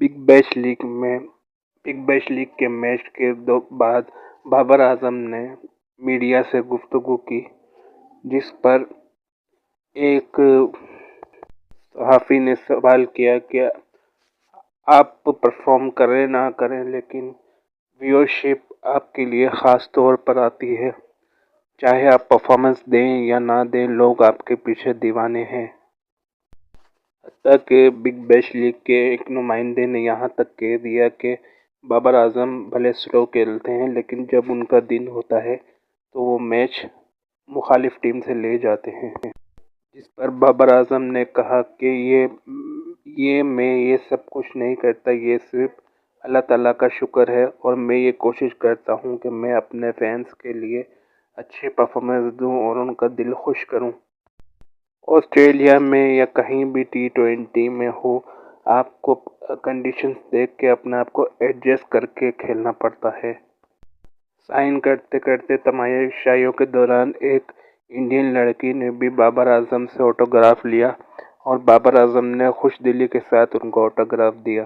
Big Bash League کے match کے بعد بابر اعظم نے میڈیا سے گفتگو کی، جس پر ایک صحافی نے سوال کیا کہ آپ پرفارم کریں نہ کریں لیکن ویورشپ آپ کے لیے خاص طور پر آتی ہے، چاہے آپ پرفارمنس دیں یا نہ دیں، لوگ آپ کے پیچھے دیوانے ہیں۔ حتیٰ کہ بگ بیش لیگ کے ایک نمائندے نے یہاں تک کہہ دیا کہ بابر اعظم بھلے سلو کھیلتے ہیں لیکن جب ان کا دن ہوتا ہے تو وہ میچ مخالف ٹیم سے لے جاتے ہیں، جس پر بابر اعظم نے کہا کہ میں یہ سب کچھ نہیں کرتا، یہ صرف اللہ تعالیٰ کا شکر ہے، اور میں یہ کوشش کرتا ہوں کہ میں اپنے فینس کے لیے اچھی پرفارمنس دوں اور ان کا دل خوش کروں۔ آسٹریلیا میں یا کہیں بھی T20 میں ہو، آپ کو کنڈیشنز دیکھ کے اپنے آپ کو ایڈجسٹ کر کے کھیلنا پڑتا ہے۔ سائن کرتے کرتے تماشائیوں کے دوران ایک انڈین لڑکی نے بھی بابر اعظم سے آٹوگراف لیا اور بابر اعظم نے خوش دلی کے ساتھ ان کو آٹوگراف دیا۔